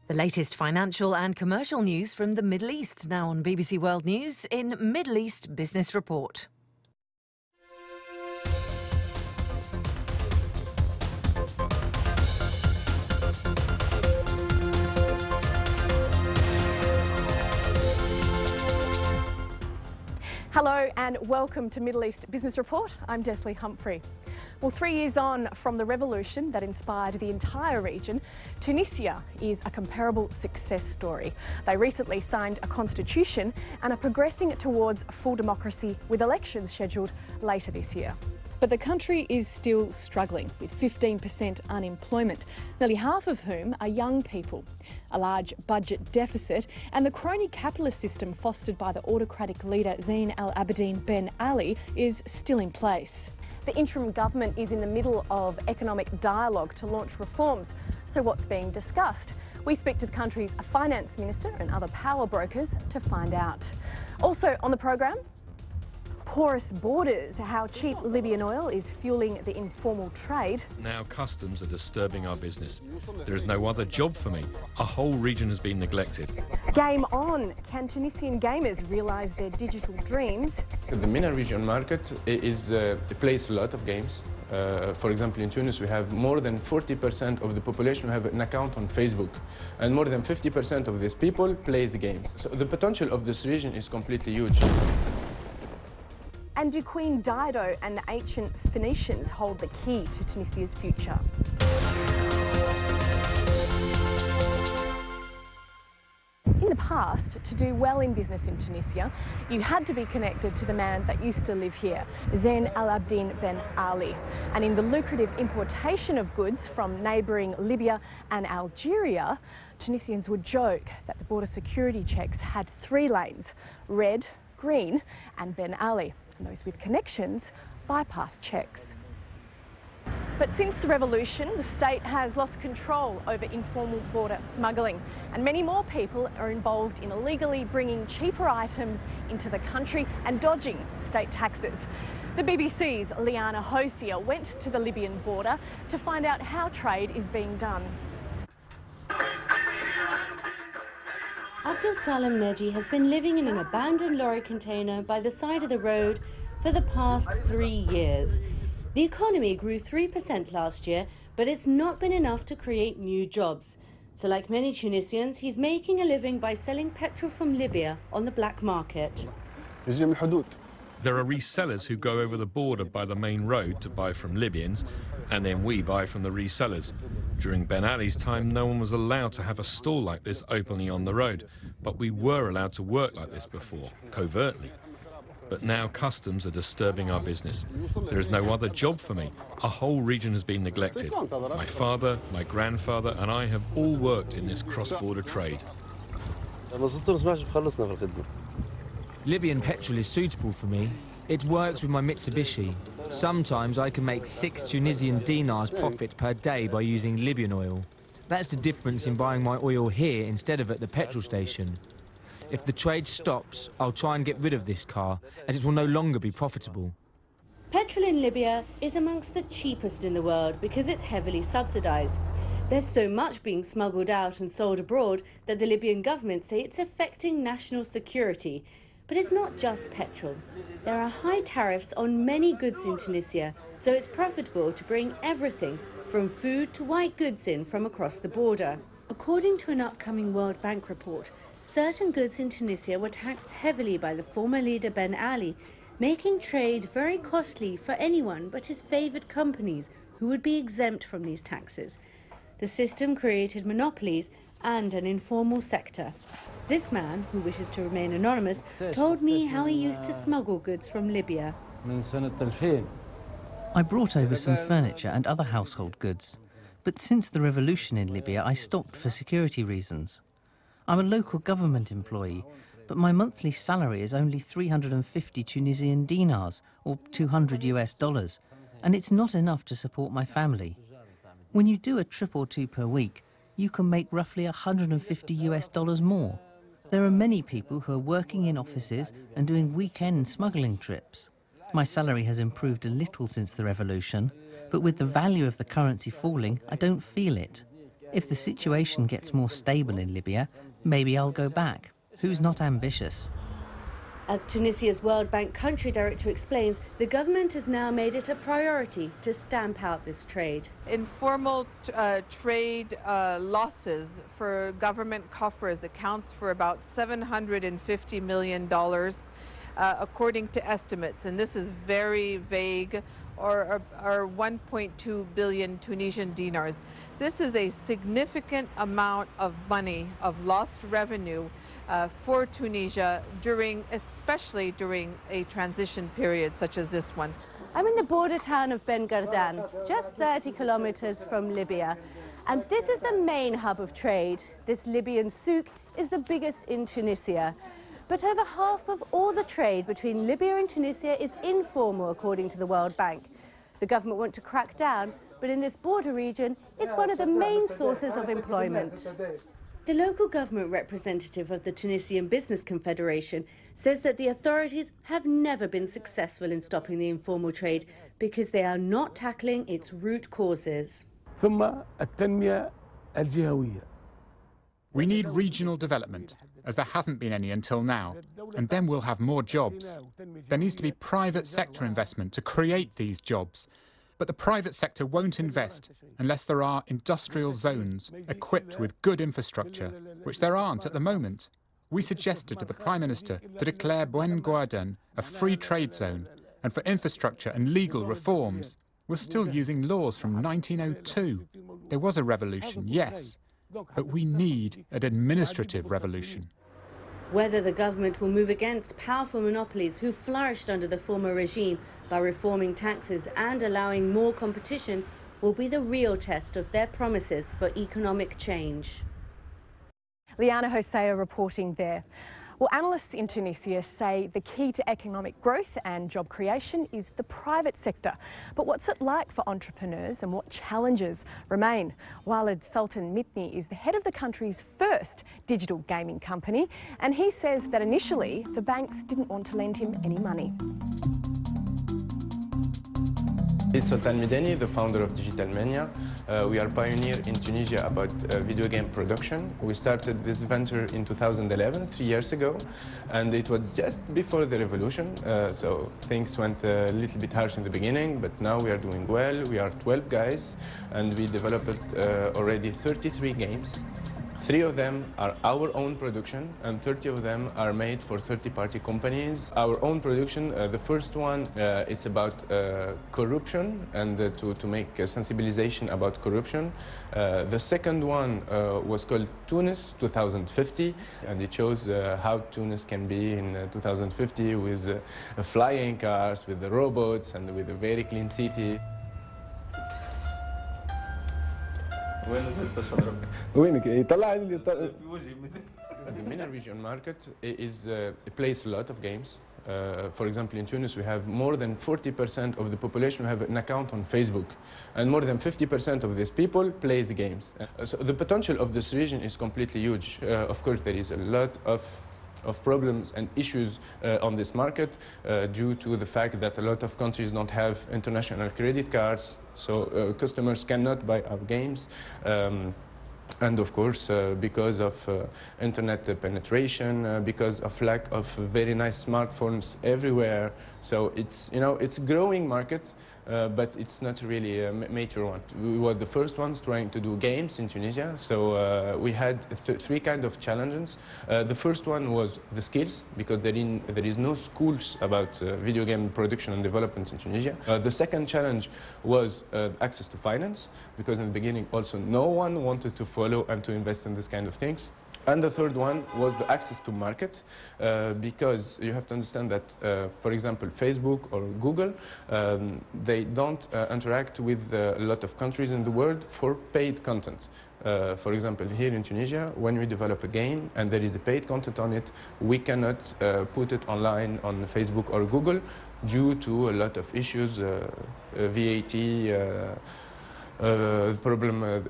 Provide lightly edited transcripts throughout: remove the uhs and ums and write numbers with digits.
The latest financial and commercial news from the Middle East, now on BBC World News in Middle East Business Report. Hello and welcome to Middle East Business Report. I'm Desley Humphrey. Well, 3 years on from the revolution that inspired the entire region, Tunisia is a comparable success story. They recently signed a constitution and are progressing towards full democracy with elections scheduled later this year. But the country is still struggling with 15% unemployment, nearly half of whom are young people, a large budget deficit and the crony capitalist system fostered by the autocratic leader Zine Al Abidine Ben Ali is still in place. The interim government is in the middle of economic dialogue to launch reforms. So what's being discussed? We speak to the country's finance minister and other power brokers to find out. Also on the programme, porous borders, how cheap Libyan oil is fueling the informal trade. Now customs are disturbing our business. There is no other job for me. A whole region has been neglected. Game on. Can Tunisian gamers realise their digital dreams? The MENA region market plays a lot of games. For example, in Tunis, we have more than 40% of the population who have an account on Facebook, and more than 50% of these people plays games. So the potential of this region is completely huge. And do Queen Dido and the ancient Phoenicians hold the key to Tunisia's future? In the past, to do well in business in Tunisia, you had to be connected to the man that used to live here, Zine Al Abidine Ben Ali. And in the lucrative importation of goods from neighbouring Libya and Algeria, Tunisians would joke that the border security checks had 3 lanes: red, green and Ben Ali. And those with connections bypass checks. But since the revolution, the state has lost control over informal border smuggling, and many more people are involved in illegally bringing cheaper items into the country and dodging state taxes. The BBC's Liana Hosier went to the Libyan border to find out how trade is being done. Abdul Salam Neji has been living in an abandoned lorry container by the side of the road for the past 3 years. The economy grew 3% last year, but it's not been enough to create new jobs. So like many Tunisians, he's making a living by selling petrol from Libya on the black market. There are resellers who go over the border by the main road to buy from Libyans, and then we buy from the resellers. During Ben Ali's time, no one was allowed to have a stall like this openly on the road, but we were allowed to work like this before, covertly. But now customs are disturbing our business. There is no other job for me. A whole region has been neglected. My father, my grandfather, and I have all worked in this cross-border trade. Libyan petrol is suitable for me. It works with my Mitsubishi. Sometimes I can make 6 Tunisian dinars profit per day by using Libyan oil. That's the difference in buying my oil here instead of at the petrol station. If the trade stops, I'll try and get rid of this car, as it will no longer be profitable. Petrol in Libya is amongst the cheapest in the world because it's heavily subsidised. There's so much being smuggled out and sold abroad that the Libyan government say it's affecting national security. But it's not just petrol. There are high tariffs on many goods in Tunisia, so it's profitable to bring everything from food to white goods in from across the border. According to an upcoming World Bank report, certain goods in Tunisia were taxed heavily by the former leader Ben Ali, making trade very costly for anyone but his favoured companies who would be exempt from these taxes. The system created monopolies and an informal sector. This man, who wishes to remain anonymous, told me how he used to smuggle goods from Libya. I brought over some furniture and other household goods, but since the revolution in Libya, I stopped for security reasons. I'm a local government employee, but my monthly salary is only 350 Tunisian dinars, or $200, and it's not enough to support my family. When you do a trip or 2 per week, you can make roughly $150 more. There are many people who are working in offices and doing weekend smuggling trips. My salary has improved a little since the revolution, but with the value of the currency falling, I don't feel it. If the situation gets more stable in Libya, maybe I'll go back. Who's not ambitious? As Tunisia's World Bank country director explains, the government has now made it a priority to stamp out this trade. Informal trade losses for government coffers accounts for about $750 million, according to estimates, and this is very vague, or 1.2 billion Tunisian dinars. This is a significant amount of money, of lost revenue for Tunisia, especially during a transition period such as this one. I'm in the border town of Ben Gardan, just 30 kilometers from Libya. And this is the main hub of trade. This Libyan souk is the biggest in Tunisia. But over half of all the trade between Libya and Tunisia is informal, according to the World Bank. The government want to crack down, but in this border region, it's one of the main sources of employment. The local government representative of the Tunisian Business Confederation says that the authorities have never been successful in stopping the informal trade because they are not tackling its root causes. We need regional development, as there hasn't been any until now, and then we'll have more jobs. There needs to be private sector investment to create these jobs. But the private sector won't invest unless there are industrial zones equipped with good infrastructure, which there aren't at the moment. We suggested to the Prime Minister to declare Ben Gouarden a free trade zone and for infrastructure and legal reforms. We're still using laws from 1902. There was a revolution, yes, but we need an administrative revolution. Whether the government will move against powerful monopolies who flourished under the former regime by reforming taxes and allowing more competition will be the real test of their promises for economic change. Liana Hosea reporting there. Well, analysts in Tunisia say the key to economic growth and job creation is the private sector. But what's it like for entrepreneurs and what challenges remain? Walid Sultan Mitni is the head of the country's first digital gaming company, and he says that initially the banks didn't want to lend him any money. Sultan Midani, the founder of Digital Mania. We are pioneer in Tunisia about video game production. We started this venture in 2011, 3 years ago, and it was just before the revolution, so things went a little bit harsh in the beginning, but now we are doing well. We are 12 guys, and we developed already 33 games. 3 of them are our own production, and 30 of them are made for third-party companies. Our own production, the first one, it's about corruption and to make sensibilization about corruption. The second one was called Tunis 2050, and it shows how Tunis can be in 2050 with flying cars, with the robots, and with a very clean city. The MENA region market plays a lot of games. For example, in Tunis, we have more than 40% of the population who have an account on Facebook, and more than 50% of these people plays games. So the potential of this region is completely huge. Of course, there is a lot of problems and issues on this market due to the fact that a lot of countries don't have international credit cards, so customers cannot buy our games. And of course, because of internet penetration, because of lack of very nice smartphones everywhere. So it's, it's a growing market, but it's not really a major one. We were the first ones trying to do games in Tunisia, so we had 3 kinds of challenges. The first one was the skills, because there is no schools about video game production and development in Tunisia. The second challenge was access to finance, because in the beginning also no one wanted to follow and to invest in this kind of things. And the third one was the access to market, because you have to understand that, for example, Facebook or Google, they don't interact with a lot of countries in the world for paid content. For example, here in Tunisia, when we develop a game and there is a paid content on it, we cannot put it online on Facebook or Google due to a lot of issues, VAT,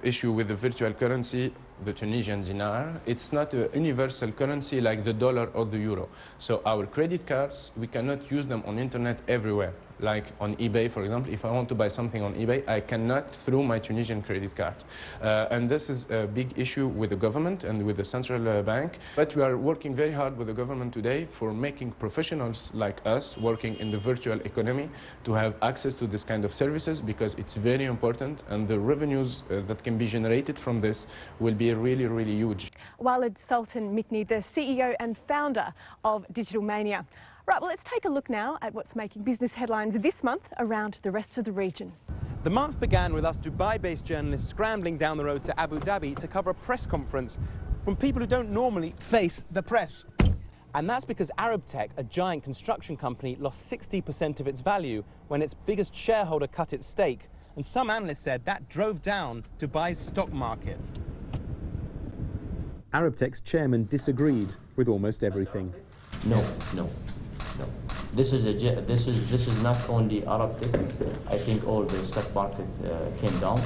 issue with the virtual currency, the Tunisian dinar. It's not a universal currency like the dollar or the euro. So our credit cards, we cannot use them on internet everywhere. like on eBay, for example. If I want to buy something on eBay, I cannot through my Tunisian credit card. And this is a big issue with the government and with the central bank. But we are working very hard with the government today for making professionals like us working in the virtual economy to have access to this kind of services, because it's very important, and the revenues that can be generated from this will be really, really huge. Walid Sultan Mitni, the CEO and founder of Digital Mania. Right, well, let's take a look now at what's making business headlines this month around the rest of the region. The month began with us Dubai-based journalists scrambling down the road to Abu Dhabi to cover a press conference from people who don't normally face the press. And that's because Arab Tech, a giant construction company, lost 60% of its value when its biggest shareholder cut its stake. And some analysts said that drove down Dubai's stock market. Arab Tech's chairman disagreed with almost everything. No. This is not only Arab Tech. I think all the stock market came down,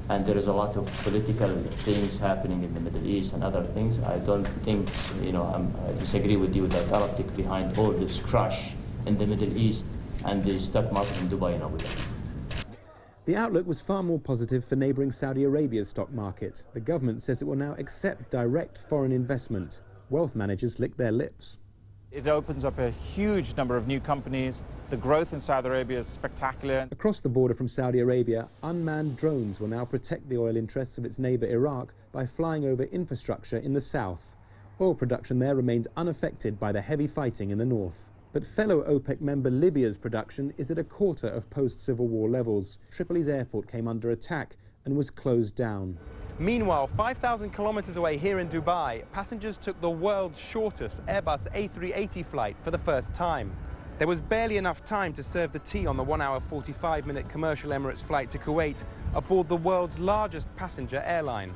and there is a lot of political things happening in the Middle East and other things. I don't think, I disagree with you that Arab Tech behind all this crash in the Middle East and the stock market in Dubai and Abu Dhabi. The outlook was far more positive for neighbouring Saudi Arabia's stock market. The government says it will now accept direct foreign investment. Wealth managers lick their lips. It opens up a huge number of new companies. The growth in Saudi Arabia is spectacular. Across the border from Saudi Arabia, unmanned drones will now protect the oil interests of its neighbour Iraq by flying over infrastructure in the south. Oil production there remained unaffected by the heavy fighting in the north. But fellow OPEC member Libya's production is at a quarter of post-Civil War levels. Tripoli's airport came under attack and was closed down. Meanwhile, 5,000 kilometres away here in Dubai, passengers took the world's shortest Airbus A380 flight for the first time. There was barely enough time to serve the tea on the 1-hour 45-minute commercial Emirates flight to Kuwait aboard the world's largest passenger airline.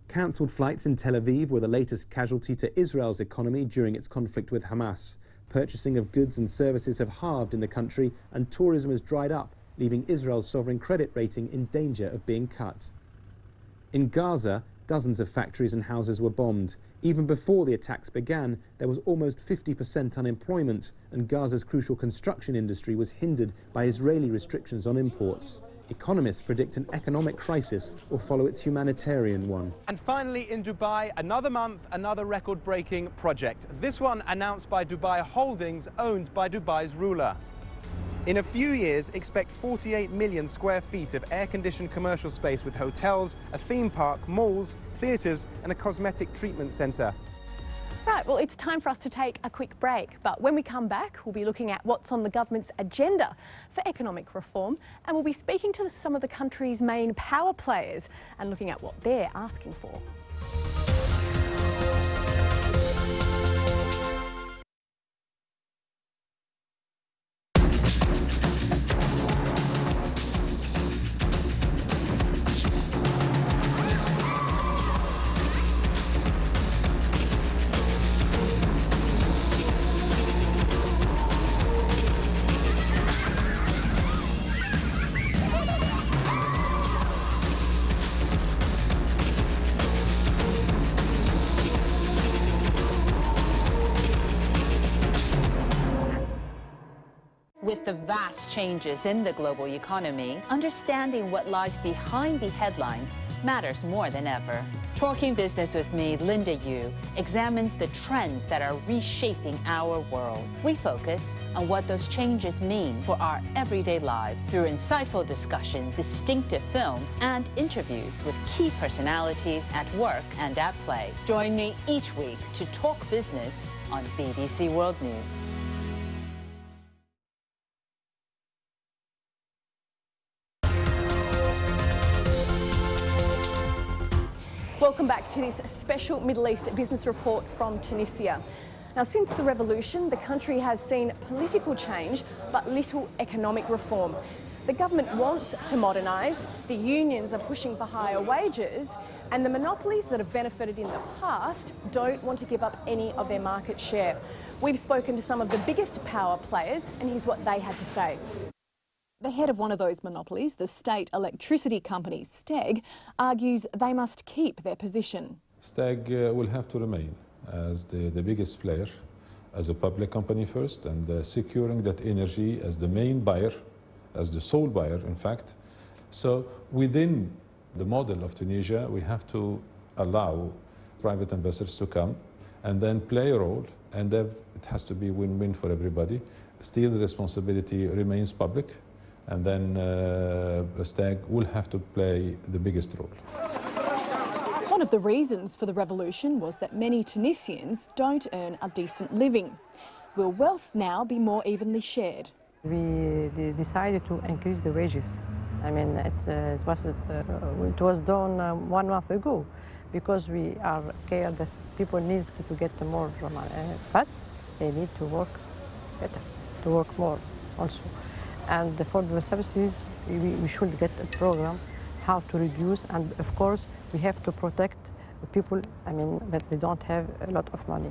Cancelled flights in Tel Aviv were the latest casualty to Israel's economy during its conflict with Hamas. Purchasing of goods and services have halved in the country, and tourism has dried up, leaving Israel's sovereign credit rating in danger of being cut. In Gaza, dozens of factories and houses were bombed. Even before the attacks began, there was almost 50% unemployment, and Gaza's crucial construction industry was hindered by Israeli restrictions on imports. Economists predict an economic crisis will follow its humanitarian one. And finally, in Dubai, another month, another record-breaking project. This one announced by Dubai Holdings, owned by Dubai's ruler. In a few years, expect 48 million square feet of air-conditioned commercial space with hotels, a theme park, malls, theatres and a cosmetic treatment centre. Right, well, it's time for us to take a quick break. But when we come back, we'll be looking at what's on the government's agenda for economic reform, and we'll be speaking to some of the country's main power players and looking at what they're asking for. With the vast changes in the global economy, understanding what lies behind the headlines matters more than ever. Talking Business with me, Linda Yu, examines the trends that are reshaping our world. We focus on what those changes mean for our everyday lives through insightful discussions, distinctive films, and interviews with key personalities at work and at play. Join me each week to talk business on BBC World News. Welcome back to this special Middle East business report from Tunisia. Now, since the revolution, the country has seen political change, but little economic reform. The government wants to modernise, the unions are pushing for higher wages, and the monopolies that have benefited in the past don't want to give up any of their market share. We've spoken to some of the biggest power players, and here's what they had to say. The head of one of those monopolies, the state electricity company STEG, argues they must keep their position. STEG will have to remain as the biggest player as a public company first, and securing that energy as the main buyer, as the sole buyer, in fact. So within the model of Tunisia, we have to allow private investors to come and then play a role, and it has to be win-win for everybody. Still, the responsibility remains public, and then STAG will have to play the biggest role. One of the reasons for the revolution was that many Tunisians don't earn a decent living. Will wealth now be more evenly shared? We decided to increase the wages. I mean, it was done 1 month ago, because we are scared that people need to get more money, but they need to work better, to work more also. And for the subsidies, we should get a program how to reduce, and of course we have to protect people, I mean, that they don't have a lot of money.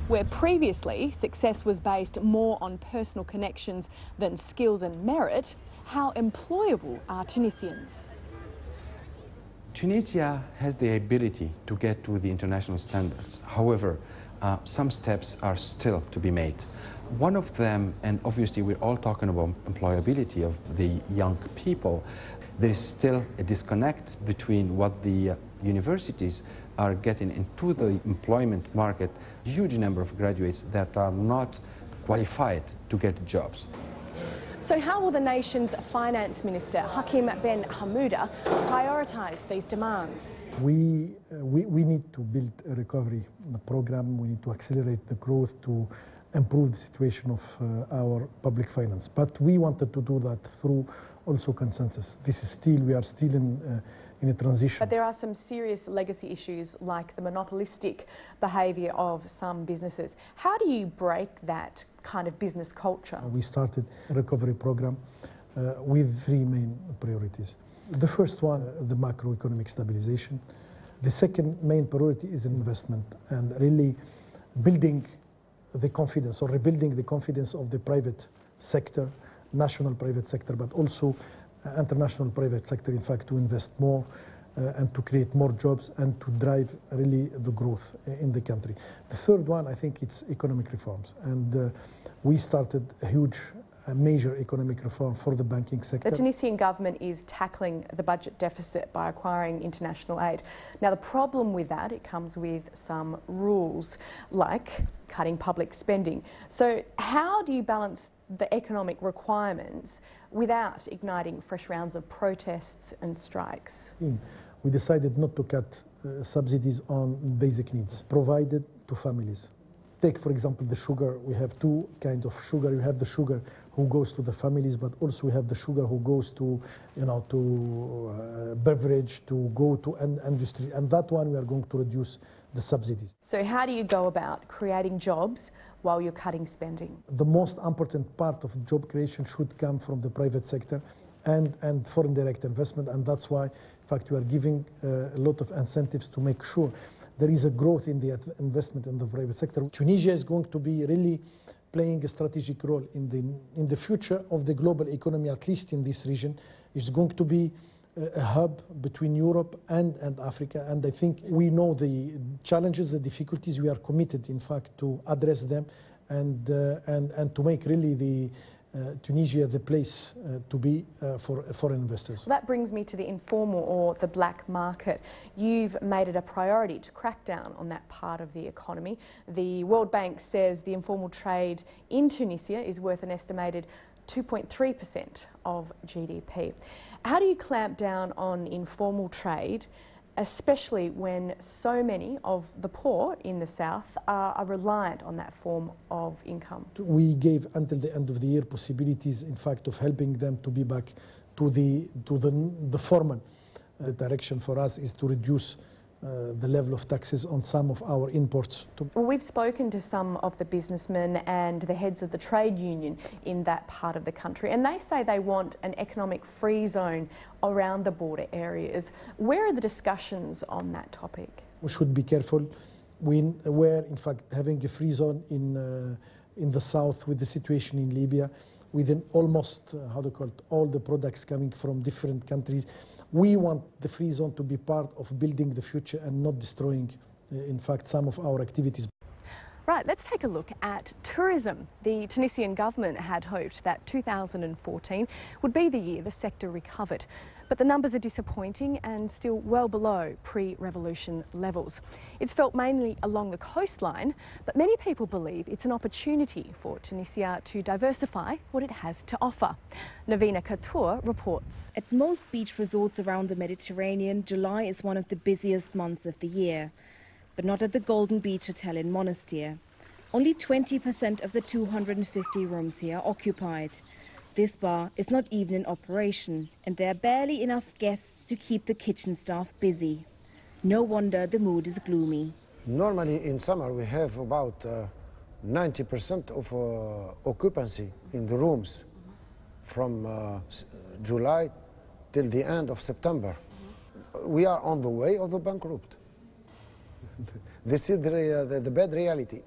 Where previously success was based more on personal connections than skills and merit, how employable are Tunisians? Tunisia has the ability to get to the international standards. However, some steps are still to be made. One of them, and obviously we're all talking about employability of the young people, there is still a disconnect between what the universities are getting into the employment market. A huge number of graduates that are not qualified to get jobs. So how will the nation's finance minister, Hakim Ben Hamouda, prioritise these demands? We need to build a recovery program. We need to accelerate the growth to improve the situation of our public finance. But we wanted to do that through also consensus. We are still in a transition. But there are some serious legacy issues like the monopolistic behaviour of some businesses. How do you break that kind of business culture? We started a recovery program with 3 main priorities. The first one, the macroeconomic stabilization. The second main priority is investment, and really building the confidence or rebuilding the confidence of the private sector, national private sector, but also international private sector, in fact, to invest more and to create more jobs and to drive really the growth in the country. The third one, I think, it's economic reforms. And we started a major economic reform for the banking sector. The Tunisian government is tackling the budget deficit by acquiring international aid. Now, the problem with that, it comes with some rules, like cutting public spending. So how do you balance the economic requirements without igniting fresh rounds of protests and strikes? We decided not to cut subsidies on basic needs provided to families. Take, for example, the sugar. We have 2 kinds of sugar. You have the sugar who goes to the families, but also we have the sugar who goes to, beverage, to go to industry. And that one we are going to reduce the subsidies. So how do you go about creating jobs while you're cutting spending? The most important part of job creation should come from the private sector and foreign direct investment, and that's why, in fact, we are giving a lot of incentives to make sure there is a growth in the investment in the private sector. Tunisia is going to be really playing a strategic role in the future of the global economy, at least in this region. It's going to be a hub between Europe and Africa, and I think we know the challenges, the difficulties. We are committed, in fact, to address them and to make really Tunisia the place to be for foreign investors. That brings me to the informal or the black market. You've made it a priority to crack down on that part of the economy. The World Bank says the informal trade in Tunisia is worth an estimated 2.3% of GDP. How do you clamp down on informal trade, especially when so many of the poor in the south are reliant on that form of income? We gave until the end of the year possibilities, in fact, of helping them to be back to the formal. The direction for us is to reduce the level of taxes on some of our imports. Well, we've spoken to some of the businessmen and the heads of the trade union in that part of the country, and they say they want an economic free zone around the border areas. Where are the discussions on that topic? We should be careful. We're, in fact, having a free zone in the south with the situation in Libya, within almost, all the products coming from different countries. We want the free zone to be part of building the future and not destroying, in fact, some of our activities. Right, let's take a look at tourism. The Tunisian government had hoped that 2014 would be the year the sector recovered. But the numbers are disappointing and still well below pre-revolution levels. It's felt mainly along the coastline, but many people believe it's an opportunity for Tunisia to diversify what it has to offer. Navina Katour reports. At most beach resorts around the Mediterranean, July is one of the busiest months of the year. But not at the Golden Beach Hotel in Monastir. Only 20% of the 250 rooms here are occupied. This bar is not even in operation, and there are barely enough guests to keep the kitchen staff busy. No wonder the mood is gloomy. Normally in summer we have about 90% of occupancy in the rooms from July till the end of September. We are on the way of the bankrupt. This is the bad reality.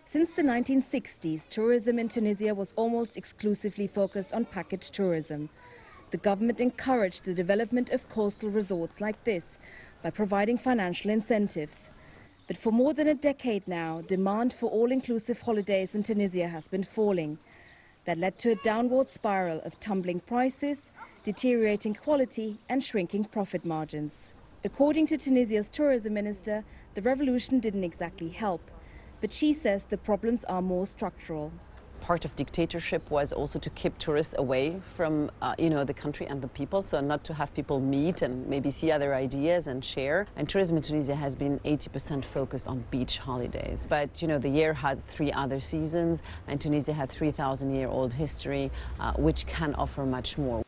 Since the 1960s, tourism in Tunisia was almost exclusively focused on package tourism. The government encouraged the development of coastal resorts like this by providing financial incentives. But for more than a decade now, demand for all-inclusive holidays in Tunisia has been falling. That led to a downward spiral of tumbling prices, deteriorating quality and shrinking profit margins. According to Tunisia's tourism minister, the revolution didn't exactly help. But she says the problems are more structural. Part of dictatorship was also to keep tourists away from, the country and the people, so not to have people meet and maybe see other ideas and share. And tourism in Tunisia has been 80% focused on beach holidays. But, the year has 3 other seasons, and Tunisia has 3,000-year-old history, which can offer much more.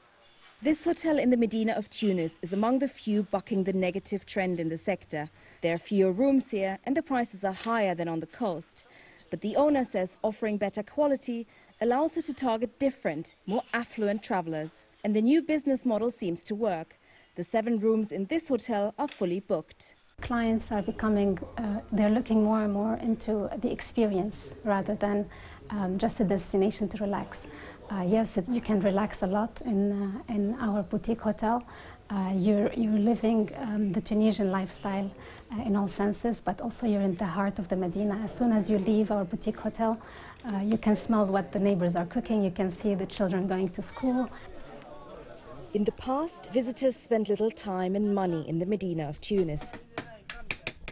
This hotel in the Medina of Tunis is among the few bucking the negative trend in the sector. There are fewer rooms here and the prices are higher than on the coast. But the owner says offering better quality allows her to target different, more affluent travellers. And the new business model seems to work. The 7 rooms in this hotel are fully booked. Clients are becoming, they're looking more and more into the experience rather than just a destination to relax. Yes, you can relax a lot in our boutique hotel. You're living the Tunisian lifestyle in all senses, but also you're in the heart of the Medina. As soon as you leave our boutique hotel, you can smell what the neighbors are cooking, you can see the children going to school. In the past, visitors spent little time and money in the Medina of Tunis.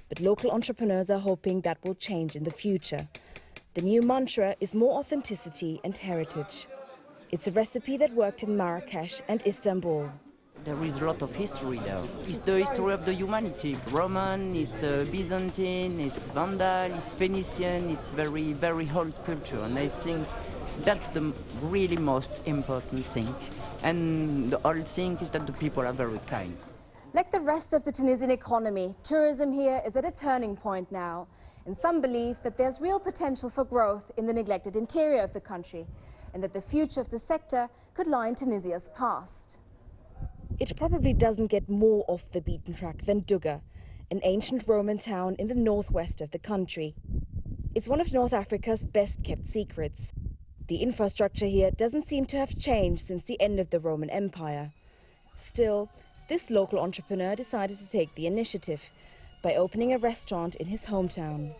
But local entrepreneurs are hoping that will change in the future. The new mantra is more authenticity and heritage. It's a recipe that worked in Marrakesh and Istanbul. There is a lot of history there. It's the history of the humanity. Roman, it's Byzantine, it's Vandal, it's Phoenician, it's very, very old culture. And I think that's the really most important thing. And the old thing is that the people are very kind. Like the rest of the Tunisian economy, tourism here is at a turning point now. And some believe that there's real potential for growth in the neglected interior of the country, and that the future of the sector could lie in Tunisia's past. It probably doesn't get more off the beaten track than Duga, an ancient Roman town in the northwest of the country. It's one of North Africa's best-kept secrets. The infrastructure here doesn't seem to have changed since the end of the Roman Empire. Still, this local entrepreneur decided to take the initiative by opening a restaurant in his hometown.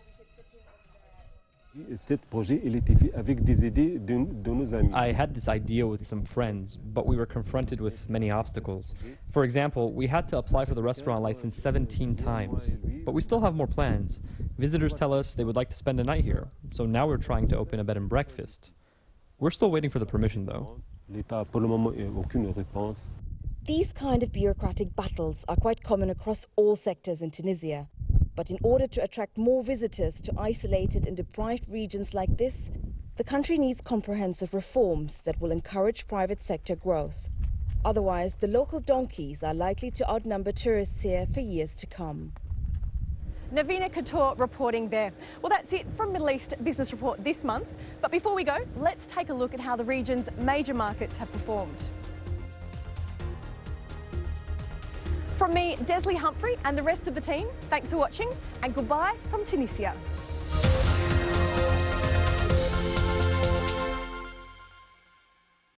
I had this idea with some friends, but we were confronted with many obstacles. For example, we had to apply for the restaurant license 17 times, but we still have more plans. Visitors tell us they would like to spend a night here, so now we're trying to open a bed and breakfast. We're still waiting for the permission, though. These kind of bureaucratic battles are quite common across all sectors in Tunisia. But in order to attract more visitors to isolated and deprived regions like this, the country needs comprehensive reforms that will encourage private sector growth. Otherwise, the local donkeys are likely to outnumber tourists here for years to come. Navina Katour reporting there. Well, that's it from Middle East Business Report this month. But before we go, let's take a look at how the region's major markets have performed. From me, Desley Humphrey, and the rest of the team, thanks for watching and goodbye from Tunisia.